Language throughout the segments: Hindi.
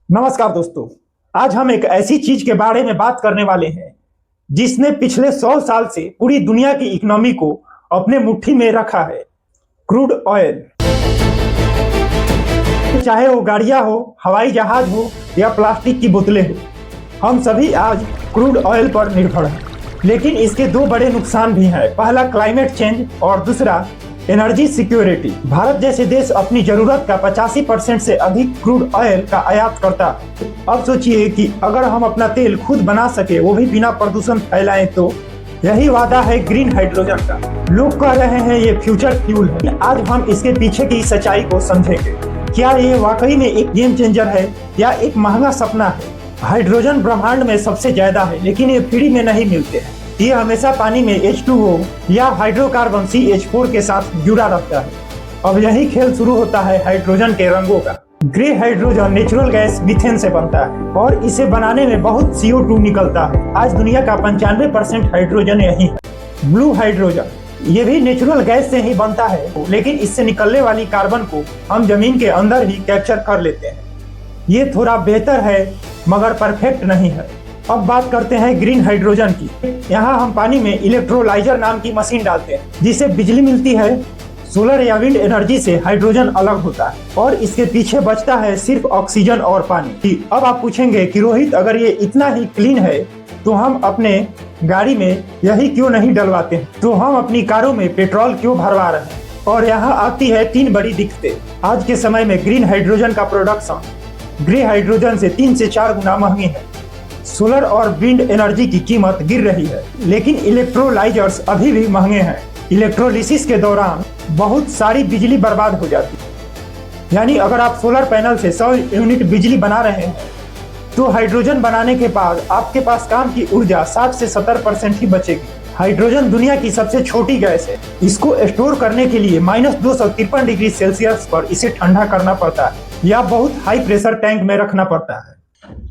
नमस्कार दोस्तों। आज हम एक ऐसी चीज के बारे में बात करने वाले हैं जिसने पिछले 100 साल से पूरी दुनिया की इकोनॉमी को अपने मुट्ठी में रखा है। Crude oil. चाहे वो गाड़ियां हो, हवाई जहाज हो या प्लास्टिक की बोतलें हो, हम सभी आज क्रूड ऑयल पर निर्भर हैं। लेकिन इसके दो बड़े नुकसान भी हैं। पहला क्लाइमेट चेंज और दूसरा एनर्जी सिक्योरिटी। भारत जैसे देश अपनी जरूरत का 85% से अधिक क्रूड ऑयल का आयात करता है। अब सोचिए कि अगर हम अपना तेल खुद बना सके, वो भी बिना प्रदूषण फैलाएं, तो यही वादा है ग्रीन हाइड्रोजन का। लोग कह रहे हैं ये फ्यूचर फ्यूल है। आज हम इसके पीछे की सच्चाई को समझेंगे। क्या ये वाकई में एक गेम चेंजर है या एक महंगा सपना है? हाइड्रोजन ब्रह्मांड में सबसे ज्यादा है, लेकिन ये फ्री में नहीं मिलते हैं। ये हमेशा पानी में H2O या हाइड्रोकार्बन CH4 के साथ जुड़ा रहता है। अब यही खेल शुरू होता है हाइड्रोजन के रंगों का। Grey hydrogen natural gas methane से बनता है और इसे बनाने में बहुत CO2 निकलता है। आज दुनिया का 95% हाइड्रोजन यही है। ब्लू हाइड्रोजन, ये भी नेचुरल गैस से ही बनता है, लेकिन इससे निकलने वाली कार्बन को हम जमीन के अंदर ही कैप्चर कर लेते हैं। ये थोड़ा बेहतर है मगर परफेक्ट नहीं है। अब बात करते हैं ग्रीन हाइड्रोजन की। यहाँ हम पानी में इलेक्ट्रोलाइजर नाम की मशीन डालते हैं जिससे बिजली मिलती है। सोलर या विंड एनर्जी से हाइड्रोजन अलग होता है और इसके पीछे बचता है सिर्फ ऑक्सीजन और पानी। अब आप पूछेंगे कि रोहित, अगर ये इतना ही क्लीन है तो हम अपने गाड़ी में यही क्यों नहीं डलवाते हैं? तो हम अपनी कारों में पेट्रोल क्यों भरवा रहे हैं? और यहाँ आती है 3 बड़ी दिक्कतें। आज के समय में ग्रीन हाइड्रोजन का प्रोडक्शन ग्रे हाइड्रोजन से 3 से 4 गुना महंगी है। सोलर और विंड एनर्जी की कीमत गिर रही है, लेकिन इलेक्ट्रोलाइजर्स अभी भी महंगे हैं। इलेक्ट्रोलिसिस के दौरान बहुत सारी बिजली बर्बाद हो जाती है। यानी अगर आप सोलर पैनल से 100 यूनिट बिजली बना रहे हैं तो हाइड्रोजन बनाने के बाद आपके पास काम की ऊर्जा 60 से 70% ही बचेगी। हाइड्रोजन दुनिया की सबसे छोटी गैस है। इसको स्टोर करने के लिए -253 डिग्री सेल्सियस पर इसे ठंडा करना पड़ता है या बहुत हाई प्रेशर टैंक में रखना पड़ता है।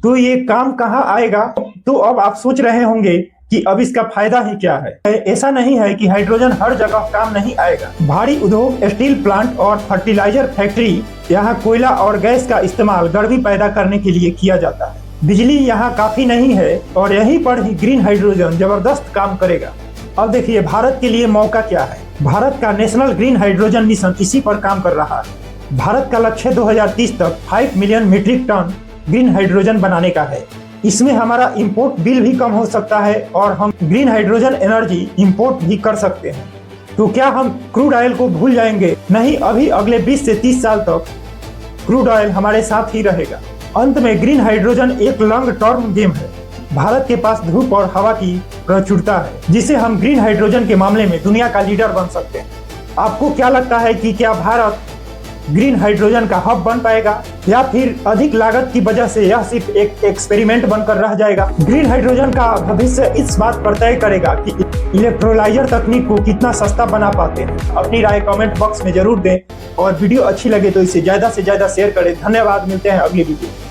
तो ये काम कहाँ आएगा? तो अब आप सोच रहे होंगे कि अब इसका फायदा ही क्या है। ऐसा नहीं है कि हाइड्रोजन हर जगह काम नहीं आएगा। भारी उद्योग, स्टील प्लांट और फर्टिलाइजर फैक्ट्री, यहाँ कोयला और गैस का इस्तेमाल गर्मी पैदा करने के लिए किया जाता है। बिजली यहाँ काफी नहीं है और यहीं पर ही ग्रीन हाइड्रोजन जबरदस्त काम करेगा। अब देखिए भारत के लिए मौका क्या है। भारत का नेशनल ग्रीन हाइड्रोजन मिशन इसी पर काम कर रहा है। भारत का लक्ष्य 2030 तक 5 million metric tonne green hydrogen बनाने का है। इसमें हमारा इंपोर्ट बिल भी कम हो सकता है और हम ग्रीन हाइड्रोजन एनर्जी इंपोर्ट भी कर सकते हैं। तो क्या हम क्रूड ऑयल को भूल जाएंगे? नहीं, अभी अगले 20 से 30 साल तक क्रूड ऑयल हमारे साथ ही रहेगा। अंत में ग्रीन हाइड्रोजन एक लॉन्ग टर्म गेम है। भारत के पास धूप और हवा की प्रचुरता है जिसे हम ग्रीन हाइड्रोजन के मामले में दुनिया का लीडर बन सकते हैं। आपको क्या लगता है कि क्या भारत ग्रीन हाइड्रोजन का हब बन पाएगा या फिर अधिक लागत की वजह से यह सिर्फ एक एक्सपेरिमेंट बनकर रह जाएगा? ग्रीन हाइड्रोजन का भविष्य इस बात पर तय करेगा कि इलेक्ट्रोलाइजर तकनीक को कितना सस्ता बना पाते हैं। अपनी राय कमेंट बॉक्स में जरूर दें और वीडियो अच्छी लगे तो इसे ज्यादा से ज्यादा शेयर करें। धन्यवाद, मिलते हैं अगली वीडियो।